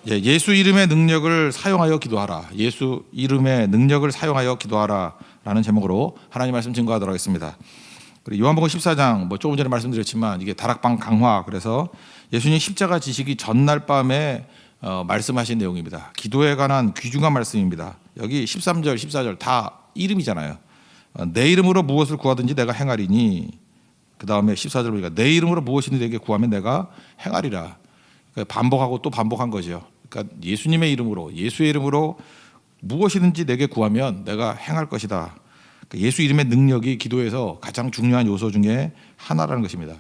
예수 이름의 능력을 사용하여 기도하라. 예수 이름의 능력을 사용하여 기도하라라는 제목으로 하나님 말씀 증거하도록 하겠습니다. 그리고 요한복음 14장 조금 전에 말씀드렸지만 이게 다락방 강화, 그래서 예수님 십자가 지시기 전날 밤에 말씀하신 내용입니다. 기도에 관한 귀중한 말씀입니다. 여기 13절 14절 다 이름이잖아요. 내 이름으로 무엇을 구하든지 내가 행하리니, 그 다음에 14절 보니까 내 이름으로 무엇이든지 내게 구하면 내가 행하리라. 반복하고 또 반복한 거죠. 그러니까 예수님의 이름으로, 예수의 이름으로 무엇이든지 내게 구하면 내가 행할 것이다. 그러니까 예수 이름의 능력이 기도에서 가장 중요한 요소 중에 하나라는 것입니다.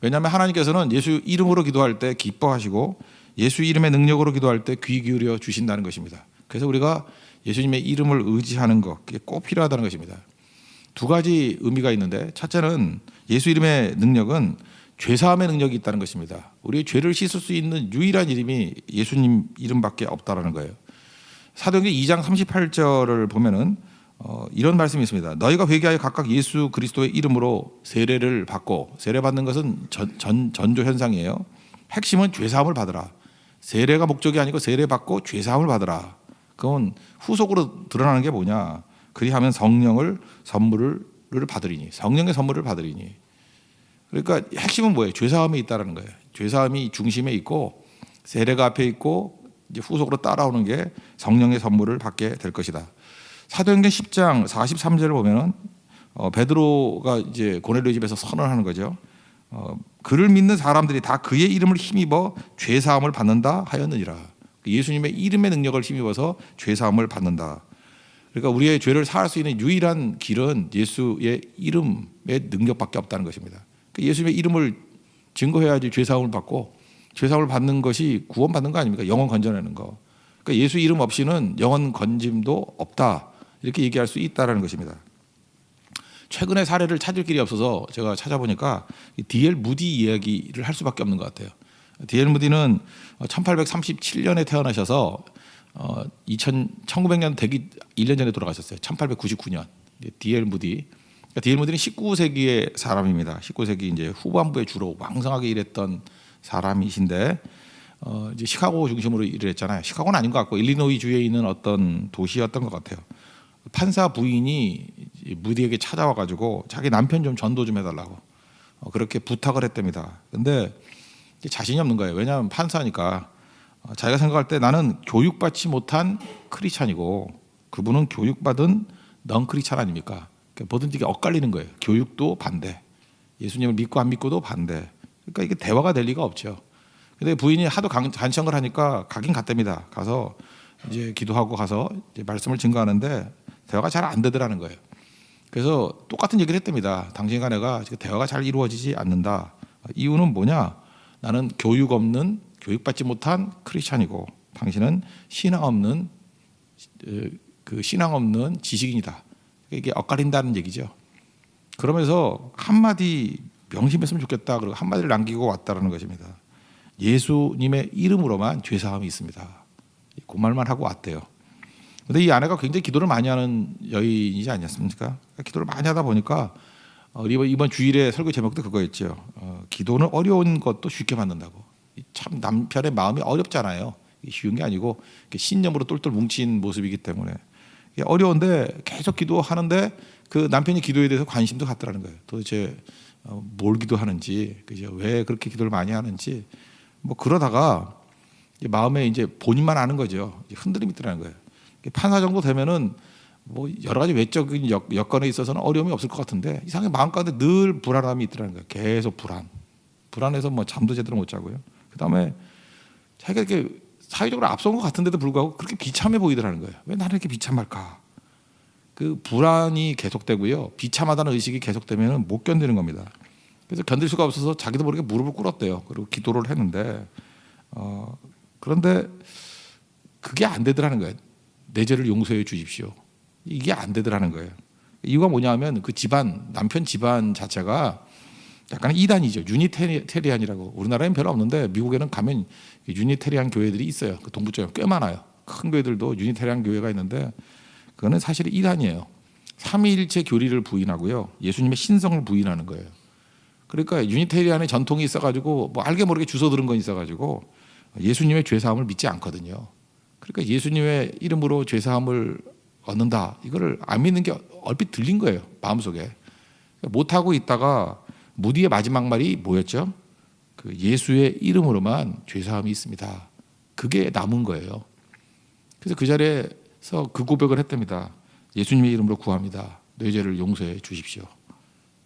왜냐하면 하나님께서는 예수 이름으로 기도할 때 기뻐하시고 예수 이름의 능력으로 기도할 때 귀 기울여 주신다는 것입니다. 그래서 우리가 예수님의 이름을 의지하는 것, 그게 꼭 필요하다는 것입니다. 두 가지 의미가 있는데, 첫째는 예수 이름의 능력은 죄사함의 능력이 있다는 것입니다. 우리의 죄를 씻을 수 있는 유일한 이름이 예수님 이름밖에 없다라는 거예요. 사도행전 2장 38절을 보면은 이런 말씀이 있습니다. 너희가 회개하여 각각 예수 그리스도의 이름으로 세례를 받고, 세례 받는 것은 전조 현상이에요. 핵심은 죄사함을 받으라. 세례가 목적이 아니고 세례 받고 죄사함을 받으라. 그건 후속으로 드러나는 게 뭐냐? 그리하면 성령을 선물을 받으리니, 성령의 선물을 받으리니. 그러니까 핵심은 뭐예요? 죄사함이 있다라는 거예요. 죄사함이 중심에 있고 세례가 앞에 있고 이제 후속으로 따라오는 게 성령의 선물을 받게 될 것이다. 사도행전 10장 43절을 보면은 베드로가 이제 고넬료 집에서 선언하는 거죠. 그를 믿는 사람들이 다 그의 이름을 힘입어 죄사함을 받는다 하였느니라. 예수님의 이름의 능력을 힘입어서 죄사함을 받는다. 그러니까 우리의 죄를 사할 수 있는 유일한 길은 예수의 이름의 능력밖에 없다는 것입니다. 예수님의 이름을 증거해야지 죄사함을 받고, 죄사함을 받는 것이 구원받는 거 아닙니까? 영혼 건져내는 거. 그러니까 예수 이름 없이는 영혼 건짐도 없다, 이렇게 얘기할 수 있다는 것입니다. 최근에 사례를 찾을 길이 없어서 제가 찾아보니까 D.L. 무디 이야기를 할 수밖에 없는 것 같아요. D.L. 무디는 1837년에 태어나셔서 1900년 되기 1년 전에 돌아가셨어요. 1899년. D.L. 무디. D.L. 무디는 19세기의 사람입니다. 19세기 이제 후반부에 주로 왕성하게 일했던 사람이신데, 이제 시카고 중심으로 일을 했잖아요. 시카고는 아닌 것 같고 일리노이 주에 있는 어떤 도시였던 것 같아요. 판사 부인이 무디에게 찾아와 가지고 자기 남편 좀 전도 좀 해달라고 그렇게 부탁을 했답니다. 근데 자신이 없는 거예요. 왜냐하면 판사니까 자기가 생각할 때 나는 교육받지 못한 크리스찬이고 그분은 교육받은 넌 크리스찬 아닙니까? 뭐든지 엇갈리는 거예요. 교육도 반대, 예수님을 믿고 안 믿고도 반대. 그러니까 이게 대화가 될 리가 없죠. 근데 부인이 하도 간청을 하니까 가긴 갔답니다. 가서 이제 기도하고 가서 이제 말씀을 증거하는데 대화가 잘 안 되더라는 거예요. 그래서 똑같은 얘기를 했답니다. 당신과 내가 대화가 잘 이루어지지 않는다. 이유는 뭐냐? 나는 교육받지 못한 크리스찬이고 당신은 신앙 없는 지식인이다. 이게 엇갈린다는 얘기죠. 그러면서 한마디 명심했으면 좋겠다. 그리고 한마디를 남기고 왔다라는 것입니다. 예수님의 이름으로만 죄사함이 있습니다. 그 말만 하고 왔대요. 그런데 이 아내가 굉장히 기도를 많이 하는 여인이지 않았습니까? 기도를 많이 하다 보니까 이번 주일에 설교 제목도 그거였죠. 기도는 어려운 것도 쉽게 받는다고. 참 남편의 마음이 어렵잖아요. 쉬운 게 아니고 신념으로 똘똘 뭉친 모습이기 때문에 어려운데 계속 기도하는데 그 남편이 기도에 대해서 관심도 갖더라는 거예요. 도대체 뭘 기도하는지, 그죠? 왜 그렇게 기도를 많이 하는지, 그러다가 마음에 이제 본인만 아는 거죠. 흔들림이 있더라는 거예요. 판사 정도 되면은 여러 가지 외적인 여건에 있어서는 어려움이 없을 것 같은데 이상하게 마음 가운데 늘 불안함이 있더라는 거예요. 계속 불안해서 잠도 제대로 못 자고요. 그 다음에 자기가 이렇게 사회적으로 앞선 것 같은데도 불구하고 그렇게 비참해 보이더라는 거예요. 왜 나는 이렇게 비참할까? 그 불안이 계속되고요. 비참하다는 의식이 계속되면 못 견디는 겁니다. 그래서 견딜 수가 없어서 자기도 모르게 무릎을 꿇었대요. 그리고 기도를 했는데 그런데 그게 안 되더라는 거예요. 내 죄를 용서해 주십시오. 이게 안 되더라는 거예요. 이유가 뭐냐면 그 남편 집안 자체가 약간 이단이죠. 유니테리안이라고. 우리나라에는 별로 없는데 미국에는 가면 유니테리안 교회들이 있어요. 그 동부 쪽에 꽤 많아요. 큰 교회들도 유니테리안 교회가 있는데 그거는 사실 이단이에요. 삼위일체 교리를 부인하고요. 예수님의 신성을 부인하는 거예요. 그러니까 유니테리안의 전통이 있어가지고 알게 모르게 주워 들은 건 있어가지고 예수님의 죄사함을 믿지 않거든요. 그러니까 예수님의 이름으로 죄사함을 얻는다, 이거를 안 믿는 게 얼핏 들린 거예요, 마음속에. 못하고 있다가 무디의 마지막 말이 뭐였죠? 그 예수의 이름으로만 죄사함이 있습니다. 그게 남은 거예요. 그래서 그 자리에서 그 고백을 했답니다. 예수님의 이름으로 구합니다. 내 죄를 용서해 주십시오.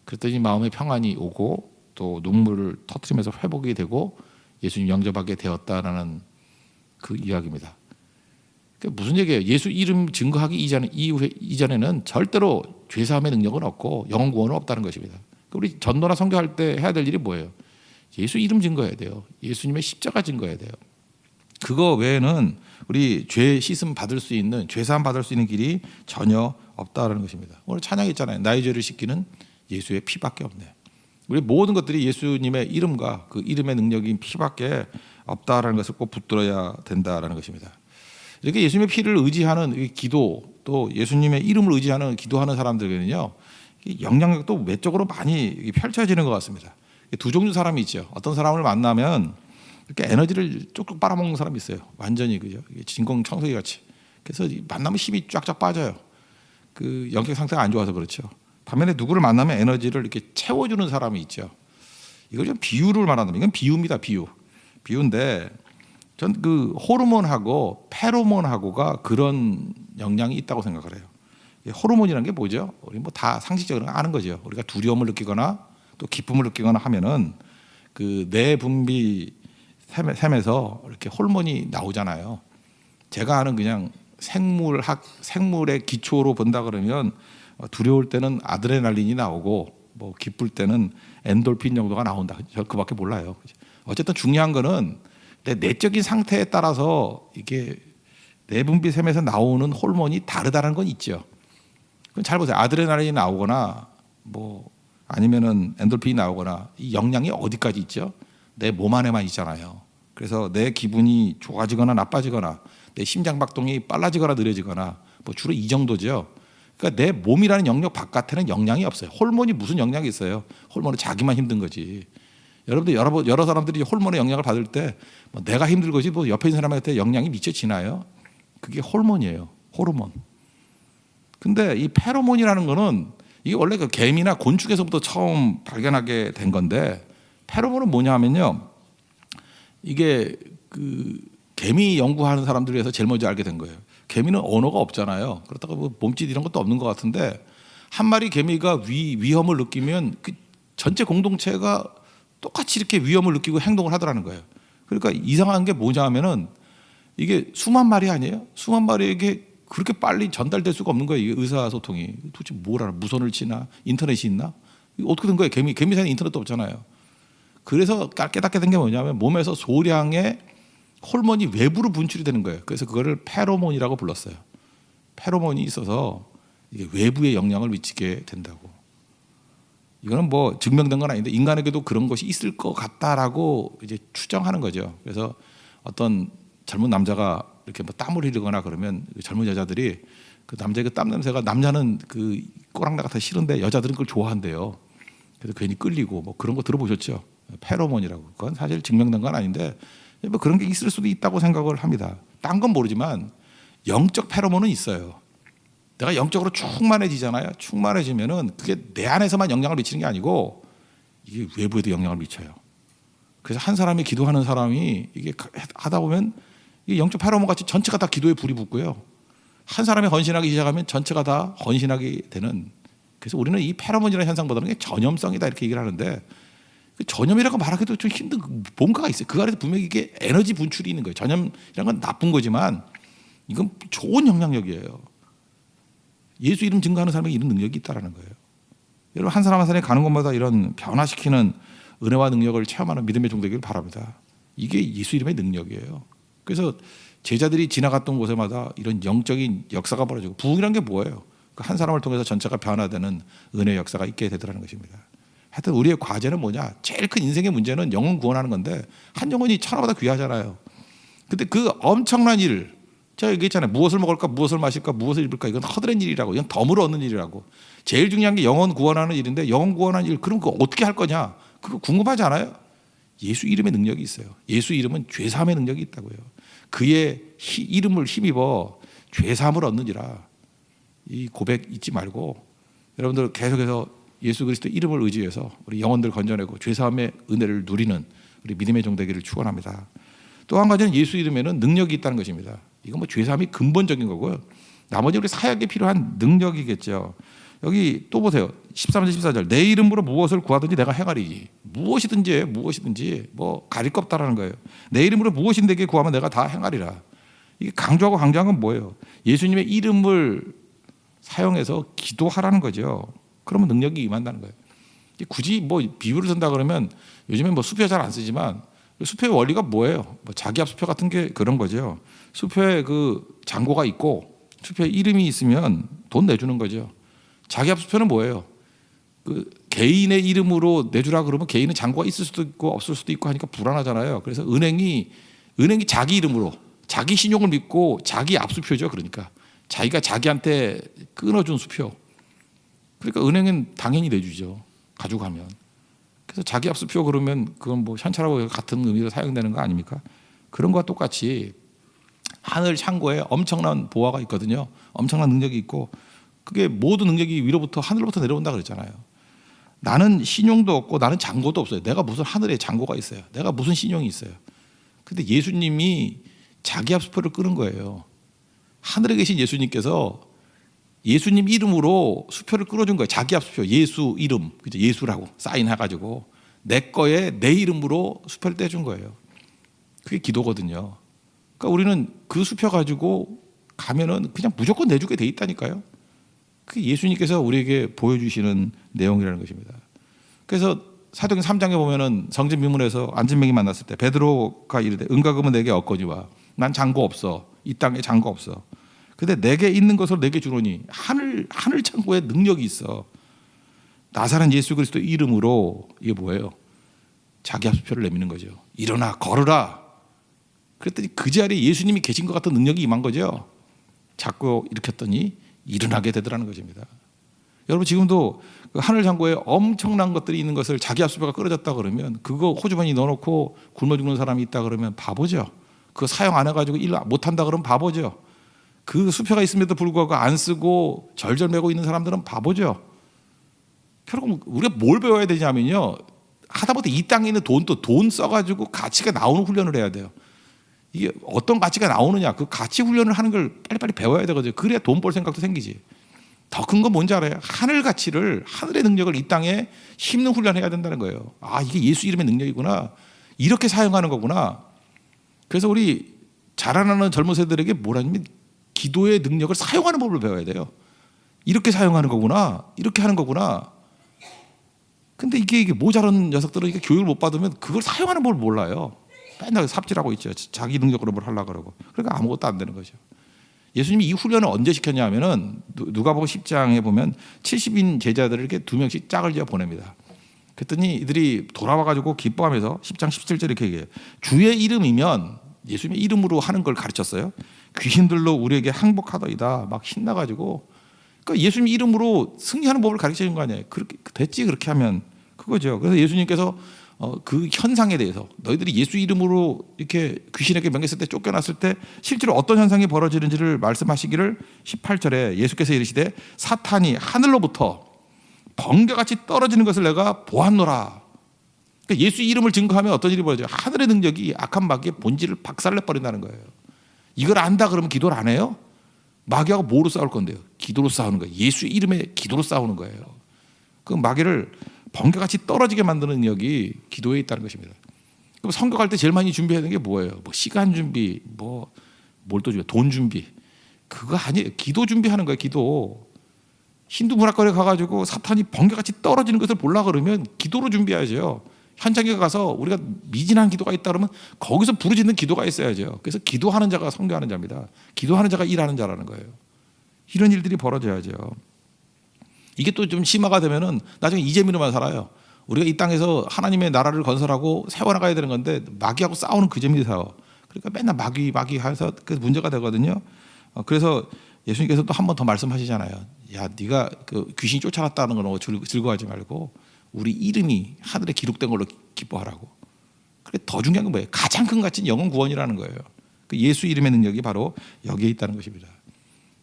그랬더니 마음에 평안이 오고 또 눈물을 터뜨리면서 회복이 되고 예수님 영접하게 되었다라는 그 이야기입니다. 그러니까 무슨 얘기예요? 예수 이름 증거하기 이전에는 절대로 죄사함의 능력은 없고 영혼 구원은 없다는 것입니다. 우리 전도나 선교할 때 해야 될 일이 뭐예요? 예수 이름 증거해야 돼요. 예수님의 십자가 증거해야 돼요. 그거 외에는 우리 죄 씻음 받을 수 있는, 죄사함 받을 수 있는 길이 전혀 없다라는 것입니다. 오늘 찬양 있잖아요. 나의 죄를 씻기는 예수의 피밖에 없네. 우리 모든 것들이 예수님의 이름과 그 이름의 능력인 피밖에 없다라는 것을 꼭 붙들어야 된다라는 것입니다. 이렇게 예수님의 피를 의지하는 기도, 또 예수님의 이름을 의지하는 기도하는 사람들에게는요, 영향력도 외적으로 많이 펼쳐지는 것 같습니다. 두 종류 사람이 있죠. 어떤 사람을 만나면 이렇게 에너지를 쪽쪽 빨아먹는 사람이 있어요. 완전히 그죠. 진공 청소기 같이. 그래서 만나면 힘이 쫙쫙 빠져요. 그 영적 상태가 안 좋아서 그렇죠. 반면에 누구를 만나면 에너지를 이렇게 채워주는 사람이 있죠. 이걸 좀 비유를 말한다면, 이건 비유입니다. 비유인데, 전 그 호르몬하고 페로몬하고가 그런 영향이 있다고 생각을 해요. 호르몬이라는 게 뭐죠? 우리 뭐 다 상식적으로 아는 거죠. 우리가 두려움을 느끼거나 또 기쁨을 느끼거나 하면은 그 뇌 분비 샘에서 이렇게 호르몬이 나오잖아요. 제가 아는 그냥 생물의 기초로 본다 그러면 두려울 때는 아드레날린이 나오고 뭐 기쁠 때는 엔돌핀 정도가 나온다. 저 그밖에 몰라요. 어쨌든 중요한 거는 내 내적인 상태에 따라서 이게 내분비샘에서 나오는 호르몬이 다르다는 건 있죠. 그럼 잘 보세요. 아드레날린이 나오거나 뭐 아니면은 엔돌핀이 나오거나 이 영향이 어디까지 있죠? 내 몸 안에만 있잖아요. 그래서 내 기분이 좋아지거나 나빠지거나 내 심장 박동이 빨라지거나 느려지거나 뭐 주로 이 정도죠. 그러니까 내 몸이라는 영역 바깥에는 영향이 없어요. 호르몬이 무슨 영향이 있어요? 호르몬은 자기만 힘든 거지. 여러분들 여러 사람들이 호르몬의 영향을 받을 때 뭐 내가 힘들 거지 뭐 옆에 있는 사람한테 영향이 미쳐지나요? 그게 호르몬이에요. 호르몬. 근데 이 페로몬이라는 거는 이게 원래 그 개미나 곤충에서부터 처음 발견하게 된 건데, 페로몬은 뭐냐면요, 이게 그 개미 연구하는 사람들을 위해서 제일 먼저 알게 된 거예요. 개미는 언어가 없잖아요. 그렇다고 뭐 몸짓 이런 것도 없는 것 같은데, 한 마리 개미가 위험을 느끼면 그 전체 공동체가 똑같이 이렇게 위험을 느끼고 행동을 하더라는 거예요. 그러니까 이상한 게 뭐냐면은 이게 수만 마리 아니에요? 수만 마리에게 그렇게 빨리 전달될 수가 없는 거예요. 이게 의사소통이. 도대체 뭘 알아? 무선을 치나? 인터넷이 있나? 이거 어떻게 된 거예요? 개미사는 인터넷도 없잖아요. 그래서 깨닫게 된 게 뭐냐면 몸에서 소량의 호르몬이 외부로 분출이 되는 거예요. 그래서 그거를 페로몬이라고 불렀어요. 페로몬이 있어서 이게 외부에 영향을 미치게 된다고. 이거는 뭐 증명된 건 아닌데 인간에게도 그런 것이 있을 것 같다라고 이제 추정하는 거죠. 그래서 어떤 젊은 남자가 이렇게 뭐 땀을 흘리거나 그러면 젊은 여자들이 그 남자의 그 땀 냄새가, 남자는 그 꼬랑내가 다 싫은데 여자들은 그걸 좋아한대요. 그래서 괜히 끌리고 뭐 그런 거 들어보셨죠? 페로몬이라고. 그건 사실 증명된 건 아닌데 뭐 그런 게 있을 수도 있다고 생각을 합니다. 딴 건 모르지만 영적 페로몬은 있어요. 내가 영적으로 충만해지잖아요. 충만해지면은 그게 내 안에서만 영향을 미치는 게 아니고 이게 외부에도 영향을 미쳐요. 그래서 한 사람이 기도하는 사람이 이게 하다 보면 이 영적 페로몬 같이 전체가 다 기도에 불이 붙고요. 한 사람이 헌신하기 시작하면 전체가 다 헌신하게 되는. 그래서 우리는 이 페로몬이라는 현상보다는 게 전염성이다 이렇게 얘기를 하는데, 그 전염이라고 말하기도 좀 힘든 뭔가가 있어요. 그 안에서 분명히 이게 에너지 분출이 있는 거예요. 전염이란 건 나쁜 거지만 이건 좋은 영향력이에요. 예수 이름 증거하는 사람에게 이런 능력이 있다는 거예요. 여러분, 한 사람 한 사람이 가는 곳마다 이런 변화시키는 은혜와 능력을 체험하는 믿음의 종되기를 바랍니다. 이게 예수 이름의 능력이에요. 그래서 제자들이 지나갔던 곳에마다 이런 영적인 역사가 벌어지고, 부흥이란 게 뭐예요? 한 사람을 통해서 전체가 변화되는 은혜의 역사가 있게 되더라는 것입니다. 하여튼 우리의 과제는 뭐냐? 제일 큰 인생의 문제는 영혼 구원하는 건데, 한 영혼이 천하보다 귀하잖아요. 근데 그 엄청난 일, 제가 얘기했잖아요. 무엇을 먹을까, 무엇을 마실까, 무엇을 입을까, 이건 허드렛 일이라고, 이건 덤으로 얻는 일이라고. 제일 중요한 게 영혼 구원하는 일인데, 영혼 구원하는 일, 그럼 그거 어떻게 할 거냐? 그거 궁금하지 않아요? 예수 이름의 능력이 있어요. 예수 이름은 죄사함의 능력이 있다고요. 그의 이름을 힘입어 죄사함을 얻는지라. 이 고백 잊지 말고 여러분들 계속해서 예수 그리스도 이름을 의지해서 우리 영혼들 건져내고 죄사함의 은혜를 누리는 우리 믿음의 종 되기를 축원합니다. 또 한 가지는 예수 이름에는 능력이 있다는 것입니다. 이건 뭐 죄사함이 근본적인 거고요. 나머지 우리 사역에 필요한 능력이겠죠. 여기 또 보세요. 13절 14절 내 이름으로 무엇을 구하든지 내가 행하리니. 무엇이든지 뭐 가릴 거 없다라는 거예요. 내 이름으로 무엇인 내게 구하면 내가 다 행하리라. 이게 강조하고 강조한 건 뭐예요? 예수님의 이름을 사용해서 기도하라는 거죠. 그러면 능력이 임한다는 거예요. 굳이 뭐 비유를 쓴다 그러면 요즘에 뭐 수표 잘 안 쓰지만 수표의 원리가 뭐예요? 뭐 자기합 수표 같은 게 그런 거죠. 수표에 그 잔고가 있고 수표에 이름이 있으면 돈 내주는 거죠. 자기합 수표는 뭐예요? 그 개인의 이름으로 내주라 그러면 개인은 잔고가 있을 수도 있고 없을 수도 있고 하니까 불안하잖아요. 그래서 은행이 자기 이름으로 자기 신용을 믿고 자기 압수표죠. 그러니까 자기가 자기한테 끊어준 수표. 그러니까 은행은 당연히 내주죠. 가지고 가면. 그래서 자기 압수표 그러면 그건 뭐 현찰하고 같은 의미로 사용되는 거 아닙니까? 그런 거와 똑같이 하늘 창고에 엄청난 보화가 있거든요. 엄청난 능력이 있고 그게 모든 능력이 위로부터 하늘로부터 내려온다 그랬잖아요. 나는 신용도 없고 나는 잔고도 없어요. 내가 무슨 하늘에 잔고가 있어요. 내가 무슨 신용이 있어요. 근데 예수님이 자기 압수표를 끄는 거예요. 하늘에 계신 예수님께서 예수님 이름으로 수표를 끌어준 거예요. 자기 압수표, 예수 이름, 그죠? 예수라고 사인해가지고 내 거에 내 이름으로 수표를 떼준 거예요. 그게 기도거든요. 그러니까 우리는 그 수표 가지고 가면은 그냥 무조건 내주게 돼 있다니까요. 그게 예수님께서 우리에게 보여주시는 내용이라는 것입니다. 그래서 사도행 3장에 보면은 성전 미문에서 안진뱅이 만났을 때 베드로가 이르되 은과 금은 내게 없거니와 난 잔고 없어. 이 땅에 잔고 없어. 근데 내게 있는 것을 내게 주노니 하늘 창고에 능력이 있어. 나사렛 예수 그리스도 이름으로 이게 뭐예요? 자기 압수표를 내미는 거죠. 일어나 걸으라. 그랬더니 그 자리에 예수님이 계신 것 같은 능력이 임한 거죠. 자꾸 일으켰더니 일어나게 되더라는 것입니다. 여러분 지금도 그 하늘 창고에 엄청난 것들이 있는 것을 자기 압수표가 끌어졌다 그러면 그거 호주머니 넣어놓고 굶어 죽는 사람이 있다 그러면 바보죠. 그거 사용 안 해가지고 일 못한다 그러면 바보죠. 그 수표가 있음에도 불구하고 안 쓰고 절절매고 있는 사람들은 바보죠. 결국 우리가 뭘 배워야 되냐면요. 하다못해 이 땅에 있는 돈 써가지고 가치가 나오는 훈련을 해야 돼요. 이게 어떤 가치가 나오느냐 그 가치 훈련을 하는 걸 빨리빨리 배워야 되거든요. 그래야 돈 벌 생각도 생기지. 더 큰 건 뭔지 알아요? 하늘 가치를 하늘의 능력을 이 땅에 심는 훈련해야 된다는 거예요. 아 이게 예수 이름의 능력이구나. 이렇게 사용하는 거구나. 그래서 우리 자라나는 젊은 세대들에게 뭐라냐면 기도의 능력을 사용하는 법을 배워야 돼요. 이렇게 사용하는 거구나. 이렇게 하는 거구나. 근데 이게 모자란 녀석들은 이게 교육을 못 받으면 그걸 사용하는 법을 몰라요. 맨날 삽질하고 있죠. 자기 능력으로 뭘 하려고 그러고. 그러니까 아무것도 안 되는 거죠. 예수님이 이 훈련을 언제 시켰냐 하면은 누가복음 10장에 보면 70인 제자들을 이렇게 2명씩 짝을 지어 보냅니다. 그랬더니 이들이 돌아와가지고 기뻐하면서 10장 17절 이렇게 얘기해요. 주의 이름이면 예수님의 이름으로 하는 걸 가르쳤어요. 귀신들로 우리에게 항복하더이다. 막 신나가지고. 그러니까 예수님 이름으로 승리하는 법을 가르치는 거 아니에요. 그렇게 됐지 그렇게 하면 그거죠. 그래서 예수님께서 그 현상에 대해서 너희들이 예수 이름으로 이렇게 귀신에게 명했을 때 쫓겨났을 때 실제로 어떤 현상이 벌어지는지를 말씀하시기를 18절에 예수께서 이르시되 사탄이 하늘로부터 번개같이 떨어지는 것을 내가 보았노라. 그러니까 예수 이름을 증거하면 어떤 일이 벌어져요? 하늘의 능력이 악한 마귀의 본질을 박살내버린다는 거예요. 이걸 안다 그러면 기도를 안 해요? 마귀하고 뭐로 싸울 건데요? 기도로 싸우는 거예요. 예수 이름에 기도로 싸우는 거예요. 그 마귀를 번개같이 떨어지게 만드는 능력이 기도에 있다는 것입니다. 그럼 성경할 때 제일 많이 준비해야 되는 게 뭐예요? 뭐 시간 준비, 뭘 또 준비, 돈 준비. 그거 아니에요. 기도 준비하는 거예요. 기도. 힌두 문화권에 가가지고 사탄이 번개같이 떨어지는 것을 보려고 그러면 기도로 준비해야죠. 현장에 가서 우리가 미진한 기도가 있다 그러면 거기서 부르짖는 기도가 있어야죠. 그래서 기도하는 자가 선교하는 자입니다. 기도하는 자가 일하는 자라는 거예요. 이런 일들이 벌어져야죠. 이게 또 좀 심화가 되면은 나중에 이재민으로만 살아요. 우리가 이 땅에서 하나님의 나라를 건설하고 세워나가야 되는 건데 마귀하고 싸우는 그 재미로 살아. 그러니까 맨날 마귀 해서 그 문제가 되거든요. 그래서 예수님께서 또 한 번 더 말씀하시잖아요. 야, 네가 그 귀신이 쫓아갔다는 건 즐거워하지 말고 우리 이름이 하늘에 기록된 걸로 기뻐하라고. 더 중요한 건 뭐예요? 가장 큰 가치는 영혼 구원이라는 거예요. 그 예수 이름의 능력이 바로 여기에 있다는 것입니다.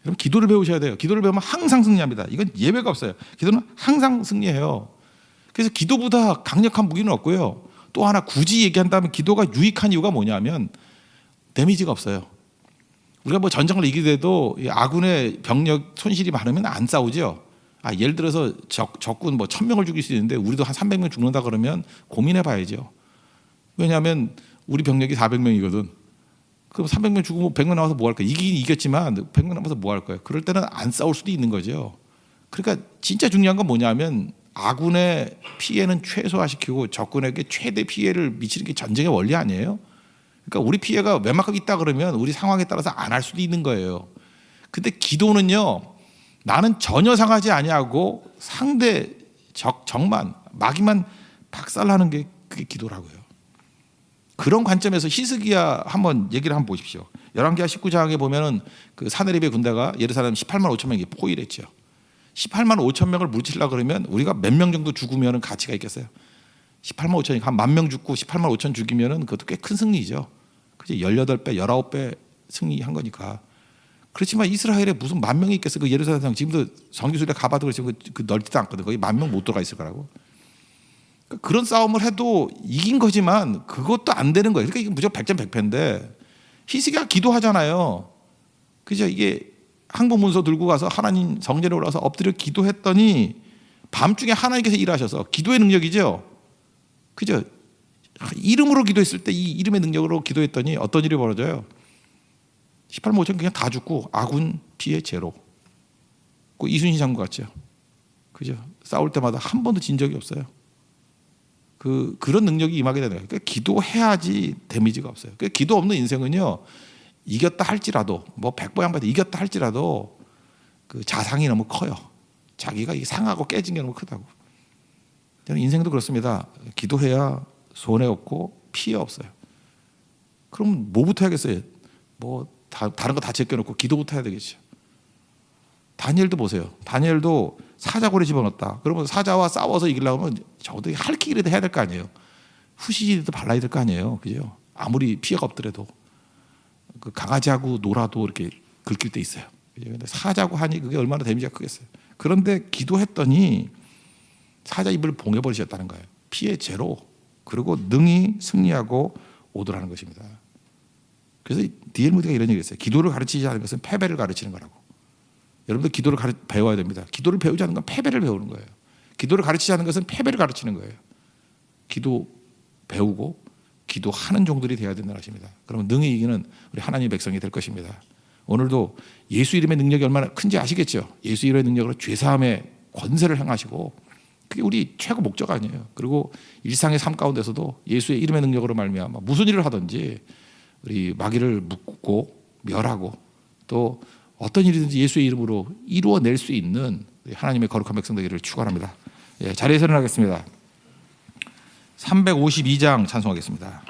여러분 기도를 배우셔야 돼요. 기도를 배우면 항상 승리합니다. 이건 예외가 없어요. 기도는 항상 승리해요. 그래서 기도보다 강력한 무기는 없고요. 또 하나 굳이 얘기한다면 기도가 유익한 이유가 뭐냐면 데미지가 없어요. 우리가 뭐 전쟁을 이기더라도 아군의 병력 손실이 많으면 안 싸우죠. 예를 들어서 적군 뭐 1000명을 죽일 수 있는데 우리도 한 300명 죽는다 그러면 고민해 봐야죠. 왜냐하면 우리 병력이 400명이거든. 그럼 300명 죽으면 100명 남아서 뭐 할 거야? 이기긴 이겼지만 100명 남아서 뭐 할 거야? 그럴 때는 안 싸울 수도 있는 거죠. 그러니까 진짜 중요한 건 뭐냐면 아군의 피해는 최소화시키고 적군에게 최대 피해를 미치는 게 전쟁의 원리 아니에요? 그러니까 우리 피해가 웬만큼 있다 그러면 우리 상황에 따라서 안 할 수도 있는 거예요. 근데 기도는요, 나는 전혀 상하지 아니하고 상대 적만 마귀만 박살나는 게 그게 기도라고요. 그런 관점에서 히스기야 한번 얘기를 한번 보십시오. 열왕기하 19장에 보면은 그 사네립의 군대가 예루살렘 18만 5천 명이 포위했죠. 18만 5천 명을 물리치려고 그러면 우리가 몇 명 정도 죽으면 가치가 있겠어요? 18만 5천이 한 10,000명 죽고 18만 5천 죽이면 그것도 꽤 큰 승리죠. 그죠? 18배, 19배 승리한 거니까. 그렇지만 이스라엘에 무슨 10,000명이 있겠어? 그 예루살렘 지금도 정규술에 가봐도 그렇지만 그 넓지도 않거든. 거기 10,000명 못 들어가 있을 거라고. 그러니까 그런 싸움을 해도 이긴 거지만 그것도 안 되는 거예요. 그러니까 이게 무조건 100점 100패인데 히스기야가 기도하잖아요. 그죠? 이게 항복 문서 들고 가서 하나님 성전에 올라가서 엎드려 기도했더니 밤중에 하나님께서 일하셔서 기도의 능력이죠. 그죠? 이름으로 기도했을 때 이 이름의 능력으로 기도했더니 어떤 일이 벌어져요? 18만 5천 그냥 다 죽고 아군 피해 제로. 그 이순신 장군 같죠. 그죠? 싸울 때마다 한 번도 진 적이 없어요. 그런 능력이 임하게 되는 거예요. 그러니까 기도해야지 데미지가 없어요. 그러니까 기도 없는 인생은요, 이겼다 할지라도 뭐 100보 양보해도 이겼다 할지라도 그 자상이 너무 커요. 자기가 상하고 깨진 게 너무 크다고. 저는 인생도 그렇습니다. 기도해야 손해 없고 피해 없어요. 그럼 뭐부터 해야겠어요? 뭐 다른 거 다 제껴놓고 기도부터 해야 되겠죠. 다니엘도 보세요. 다니엘도 사자굴에 집어넣었다. 그러면 사자와 싸워서 이기려고 하면 적어도 할 길이라도 해야 될 거 아니에요. 후시지도 발라야 될 거 아니에요. 그죠? 아무리 피해가 없더라도 그 강아지하고 놀아도 이렇게 긁힐 때 있어요. 근데 사자고 하니 그게 얼마나 데미지가 크겠어요. 그런데 기도했더니 사자 입을 봉해버리셨다는 거예요. 피해 제로. 그리고 능히 승리하고 오더라는 것입니다. 그래서 D.L. 무디가 이런 얘기를 했어요. 기도를 가르치지 않는 것은 패배를 가르치는 거라고. 여러분들 기도를 배워야 됩니다. 기도를 배우지 않는 건 패배를 배우는 거예요. 기도를 가르치지 않는 것은 패배를 가르치는 거예요. 기도 배우고 기도하는 종들이 되어야 된다는 것입니다. 그러면 능히 이기는 우리 하나님의 백성이 될 것입니다. 오늘도 예수 이름의 능력이 얼마나 큰지 아시겠죠? 예수 이름의 능력으로 죄사함의 권세를 행하시고 그게 우리 최고 목적 아니에요. 그리고 일상의 삶 가운데서도 예수의 이름의 능력으로 말미암아 무슨 일을 하든지 우리 마귀를 묶고 멸하고 또 어떤 일이든지 예수의 이름으로 이루어낼 수 있는 하나님의 거룩한 백성 되기를 축원합니다. 자리에서 일어나겠습니다. 352장 찬송하겠습니다.